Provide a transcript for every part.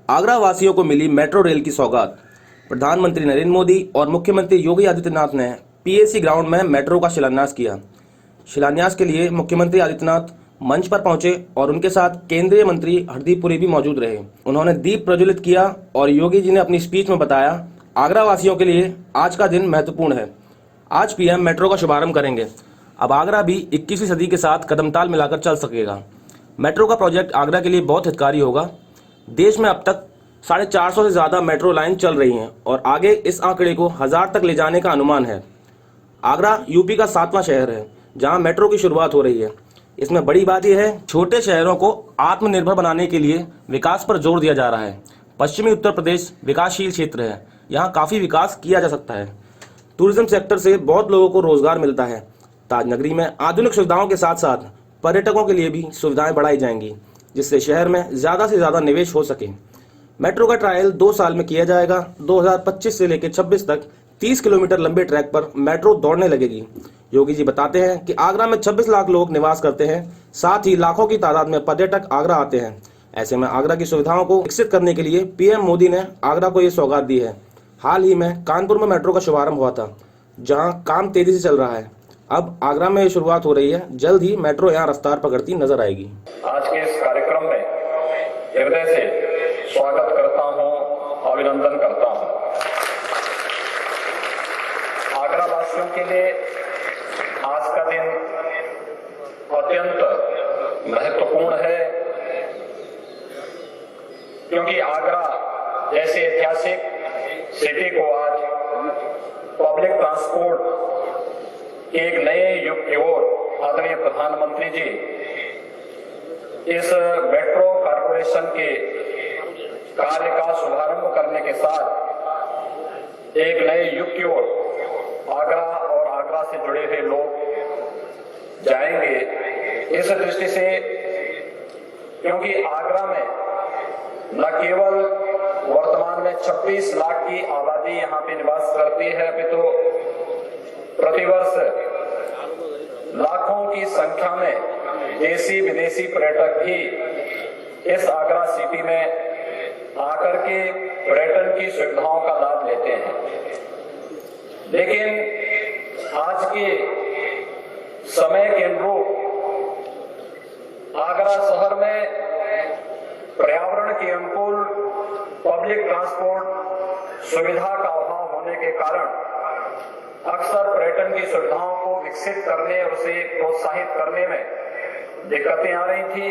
आगरा वासियों को मिली metro rail की सौगात। प्रधानमंत्री नरेंद्र मोदी और मुख्यमंत्री योगी आदित्यनाथ ने पीएसी ग्राउंड में मेट्रो का शिलान्यास किया। शिलान्यास के लिए मुख्यमंत्री आदित्यनाथ मंच पर पहुंचे और उनके साथ केंद्रीय मंत्री हरदीप पुरी भी मौजूद रहे। उन्होंने दीप प्रज्वलित किया और योगी जी ने अपनी स्पीच में बताया, आगरा वासियों के लिए आज का दिन महत्वपूर्ण है। आज पीएम मेट्रो का शुभारंभ करेंगे। अब आगरा भी 21वीं सदी के साथ कदमताल मिलाकर चल सकेगा। मेट्रो का प्रोजेक्ट आगरा के लिए बहुत हितकारी होगा। देश में अब तक 450 से ज़्यादा मेट्रो लाइन चल रही हैं और आगे इस आंकड़े को 1000 तक ले जाने का अनुमान है। आगरा यूपी का 7वां शहर है जहां मेट्रो की शुरुआत हो रही है। इसमें बड़ी बात यह है, छोटे शहरों को आत्मनिर्भर बनाने के लिए विकास पर जोर दिया जा रहा है। पश्चिमी उत्तर प्रदेश विकासशील क्षेत्र है, यहाँ काफ़ी विकास किया जा सकता है। टूरिज्म सेक्टर से बहुत लोगों को रोजगार मिलता है। ताज नगरी में आधुनिक सुविधाओं के साथ साथ पर्यटकों के लिए भी सुविधाएं बढ़ाई जाएंगी, जिससे शहर में ज़्यादा से ज़्यादा निवेश हो सके। मेट्रो का ट्रायल 2 साल में किया जाएगा। 2025 से लेकर 26 तक 30 किलोमीटर लंबे ट्रैक पर मेट्रो दौड़ने लगेगी। योगी जी बताते हैं कि आगरा में 26 लाख लोग निवास करते हैं, साथ ही लाखों की तादाद में पर्यटक आगरा आते हैं। ऐसे में आगरा की सुविधाओं को विकसित करने के लिए पीएम मोदी ने आगरा को ये सौगात दी है। हाल ही में कानपुर में मेट्रो का शुभारंभ हुआ था, जहां काम तेजी से चल रहा है। अब आगरा में ये शुरुआत हो रही है। जल्द ही मेट्रो यहाँ रफ्तार पकड़ती नजर आएगी। आज के इस कार्यक्रम में हृदय से स्वागत करता हूं, अभिनंदन करता हूं। आगरा वासियों के लिए आज का दिन अत्यंत महत्वपूर्ण है, क्योंकि आगरा जैसे ऐतिहासिक सिटी को आज पब्लिक ट्रांसपोर्ट के एक नए युग की ओर आदरणीय प्रधानमंत्री जी इस मेट्रो कॉरपोरेशन के कार्य का शुभारंभ करने के साथ एक नए युग की ओर आगरा और आगरा से जुड़े हुए लोग जाएंगे। इस दृष्टि से, क्योंकि आगरा में न केवल वर्तमान में 26 लाख की आबादी यहाँ पे निवास करती है, अपितु प्रतिवर्ष लाखों की संख्या में देशी विदेशी पर्यटक भी इस आगरा सिटी में आकर के पर्यटन की सुविधाओं का लाभ लेते हैं। लेकिन आज के समय के अनुरूप आगरा शहर में पर्यावरण के अनुकूल पब्लिक ट्रांसपोर्ट सुविधा का अभाव होने के कारण अक्सर पर्यटन की सुविधाओं को विकसित करने और उसे प्रोत्साहित करने में दिक्कतें आ रही थी।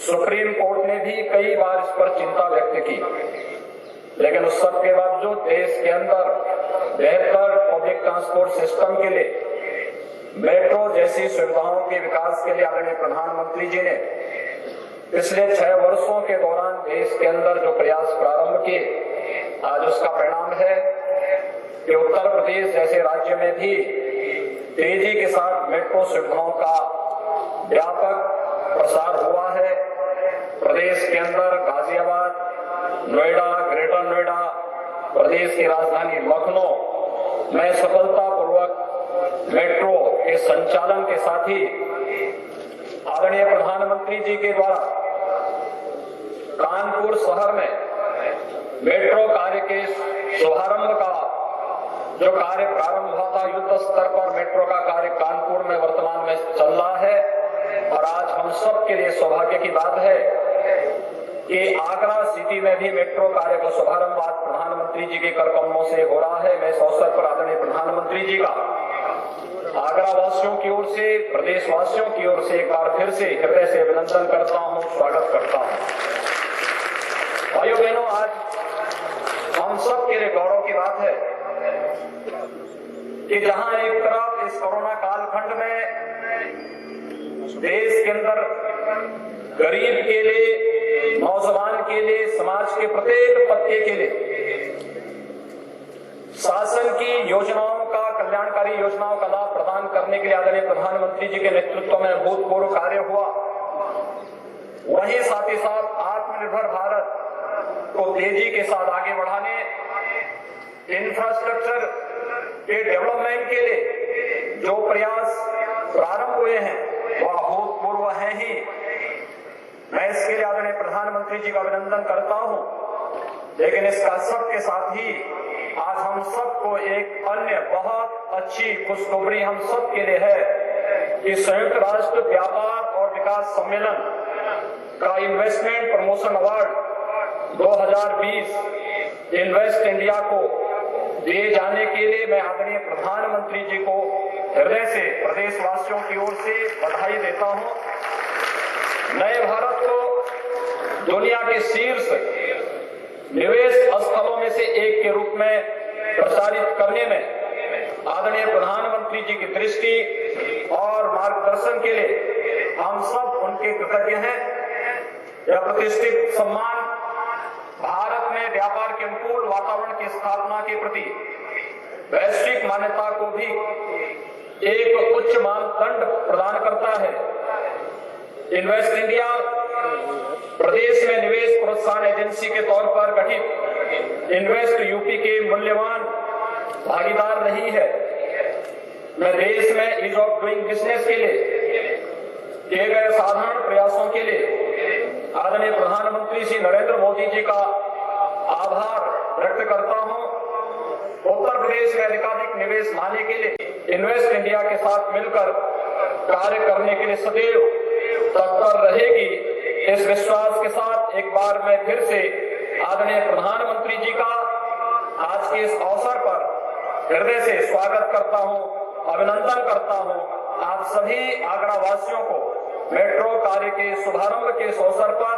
सुप्रीम कोर्ट ने भी कई बार इस पर चिंता व्यक्त की, लेकिन उस सब के बावजूद देश के अंदर बेहतर पब्लिक ट्रांसपोर्ट सिस्टम के लिए मेट्रो जैसी सुविधाओं के विकास के लिए आदरणीय प्रधानमंत्री जी ने पिछले 6 वर्षों के दौरान देश के अंदर जो प्रयास प्रारंभ किए, आज उसका परिणाम है कि उत्तर प्रदेश जैसे राज्य में भी तेजी के साथ मेट्रो सुविधाओं का व्यापक प्रसार हुआ है। प्रदेश के अंदर गाजियाबाद, नोएडा, ग्रेटर नोएडा, प्रदेश की राजधानी लखनऊ में सफलतापूर्वक मेट्रो के संचालन के साथ ही आदरणीय प्रधानमंत्री जी के द्वारा कानपुर शहर में मेट्रो कार्य के शुभारंभ का जो कार्य प्रारंभ हुआ था, युद्ध स्तर पर मेट्रो का कार्य कानपुर में वर्तमान में चल रहा है। और आज हम सब के लिए सौभाग्य की बात है कि आगरा सिटी में भी मेट्रो कार्य का शुभारंभ आज प्रधानमंत्री जी के करकमलों से हो रहा है। मैं इस अवसर पर आदरणीय प्रधानमंत्री जी का आगरा वासियों की ओर से, प्रदेश वासियों की ओर से एक बार फिर से हृदय से अभिनंदन करता हूं, स्वागत करता हूं। भाइयों बहनों, आज हम सब के लिए गौरव की बात है कि जहां एक तरफ इस कोरोना कालखंड में देश के अंदर गरीब के लिए, नौजवान के लिए, समाज के प्रत्येक तबके के लिए शासन की योजनाओं का, कल्याणकारी योजनाओं का लाभ प्रदान करने के लिए आदरणीय प्रधानमंत्री जी के नेतृत्व में अभूतपूर्व कार्य हुआ। वहीं साथ ही साथ आत्मनिर्भर भारत को तेजी के साथ आगे बढ़ाने, इंफ्रास्ट्रक्चर के डेवलपमेंट के लिए जो प्रयास प्रारंभ हुए हैं वह अभूतपूर्व है ही। मैं इसके लिए आदरणीय प्रधानमंत्री जी का अभिनंदन करता हूं, लेकिन इसका सबके साथ ही आज हम सबको एक अन्य बहुत अच्छी खुशखबरी हम सब के लिए है कि संयुक्त राष्ट्र व्यापार और विकास सम्मेलन का investment promotion award 2020 invest India को दिए जाने के लिए मैं आदरणीय प्रधानमंत्री जी को हृदय से प्रदेशवासियों की ओर से बधाई देता हूं। नए भारत को दुनिया के शीर्ष निवेश स्थलों में से एक के रूप में प्रसारित करने में आदरणीय प्रधानमंत्री जी की दृष्टि और मार्गदर्शन के लिए हम सब उनके कृतज्ञ हैं। यह प्रतिष्ठित सम्मान भारत में व्यापार के अनुकूल वातावरण की स्थापना के प्रति वैश्विक मान्यता को भी एक उच्च मानदंड प्रदान करता है। इन्वेस्ट इंडिया प्रदेश में निवेश प्रोत्साहन एजेंसी के तौर पर गठित इन्वेस्ट यूपी के मूल्यवान भागीदार रही है। मैं देश में ईज ऑफ डूइंग बिजनेस के लिए किए गए साधारण प्रयासों के लिए आदरणीय प्रधानमंत्री श्री नरेंद्र मोदी जी का आभार व्यक्त करता हूं। उत्तर प्रदेश में अधिकाधिक निवेश लाने के लिए इन्वेस्ट इंडिया के साथ मिलकर कार्य करने के लिए सदैव तत्पर रहेगी। इस विश्वास के साथ एक बार मैं फिर से आदरणीय प्रधानमंत्री जी का आज के इस अवसर पर हृदय से स्वागत करता हूं, अभिनंदन करता हूं। आप सभी आगरा वासियों को मेट्रो कार्य के शुभारंभ के इस अवसर पर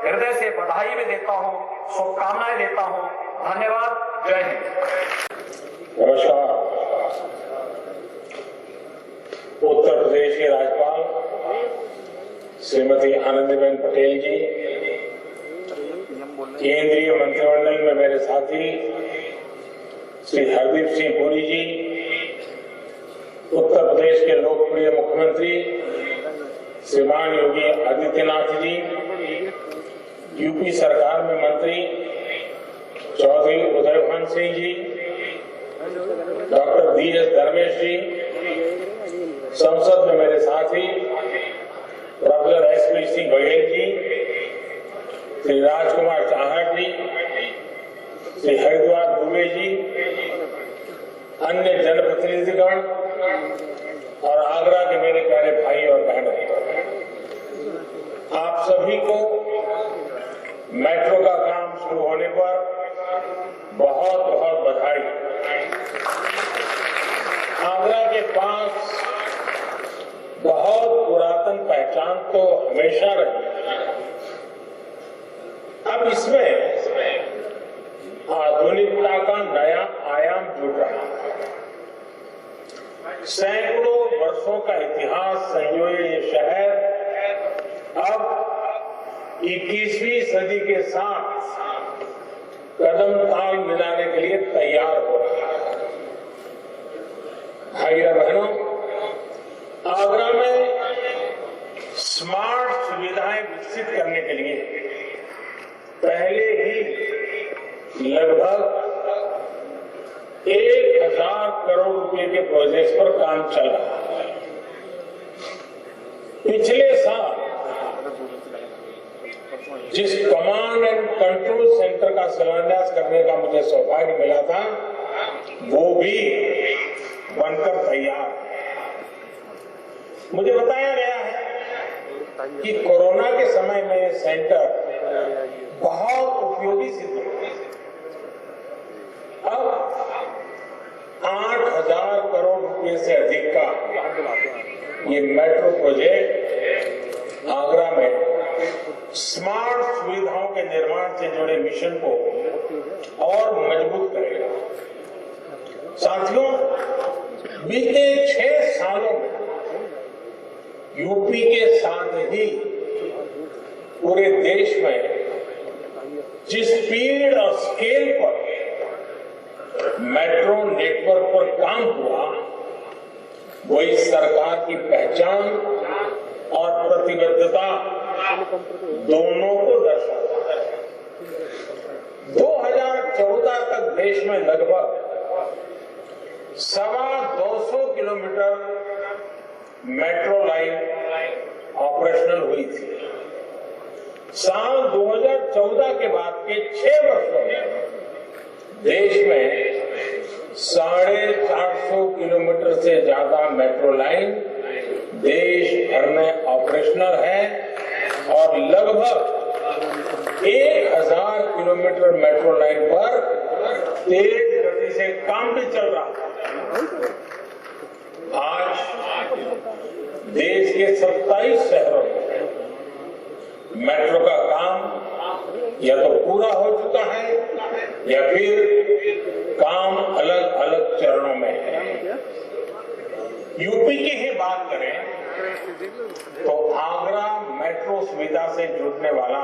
हृदय से बधाई भी देता हूं, शुभकामनाएं देता हूं। धन्यवाद। जय हिंद। नमस्कार। उत्तर प्रदेश के राज्यपाल श्रीमती आनंदीबेन पटेल जी, केंद्रीय मंत्रिमंडल में मेरे साथी श्री हरदीप सिंह पुरी जी, उत्तर प्रदेश के लोकप्रिय मुख्यमंत्री श्रीमान योगी आदित्यनाथ जी, यूपी सरकार में मंत्री चौधरी उदयभान सिंह जी, डॉक्टर DS धर्मेश जी, संसद में मेरे साथी प्रोफेसर SP सिंह बघेल जी, श्री राजकुमार चाहर जी, श्री हरिद्वार दुबे जी, अन्य जनप्रतिनिधिगण और आगरा के मेरे प्यारे भाई और बहनों, आप सभी को मेट्रो का काम शुरू होने पर बहुत बहुत बधाई। आगरा के पास बहुत पुरातन पहचान तो हमेशा रही, अब इसमें आधुनिकता का नया आयाम जुड़ रहा है। सैकड़ों वर्षों का इतिहास संजोए ये शहर अब 21वीं सदी के साथ कदम ताल मिलाने के लिए तैयार हो रहा है। भाई और बहनों, आगरा में स्मार्ट सुविधाएं विकसित करने के लिए पहले ही लगभग 1000 करोड़ रुपए के प्रोजेक्ट पर काम चल रहा है। पिछले साल जिस कमांड एंड कंट्रोल सेंटर का शिलान्यास करने का मुझे सौभाग्य मिला था, वो भी बनकर तैयार है। मुझे बताया गया है कि कोरोना के समय में ये सेंटर बहुत उपयोगी सिद्ध हुआ। अब 8000 करोड़ रुपए से अधिक का ये मेट्रो प्रोजेक्ट आगरा में स्मार्ट सुविधाओं के निर्माण से जुड़े मिशन को और मजबूत करेगा। साथियों, बीते 6 सालों में यूपी के साथ ही पूरे देश में जिस स्पीड और स्केल पर मेट्रो नेटवर्क पर काम हुआ, वो इस सरकार की पहचान और प्रतिबद्धता दोनों को दर्शाता है। 2014 तक देश में लगभग 225 किलोमीटर मेट्रो लाइन ऑपरेशनल हुई थी। साल 2014 के बाद के 6 वर्षों में देश में 450 किलोमीटर से ज्यादा मेट्रो लाइन देश भर में ऑपरेशनल है और लगभग 1000 किलोमीटर मेट्रो लाइन पर तेज गति से काम भी चल रहा है। आज देश के 27 शहरों में मेट्रो का काम या तो पूरा हो चुका है या फिर काम अलग अलग चरणों में है। यूपी की ही बात करें तो आगरा मेट्रो सुविधा से जुड़ने वाला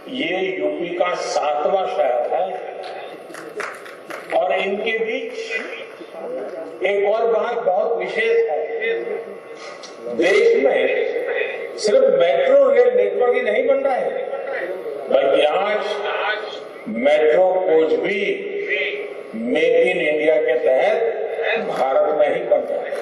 ये यूपी का 7वां शहर है। और इनके बीच एक और बात बहुत विशेष है, देश में सिर्फ मेट्रो रेल नेटवर्क ही नहीं बन रहा है, बल्कि आज मेट्रो कोच भी मेक इन इंडिया के तहत भारत में ही बन रहा है।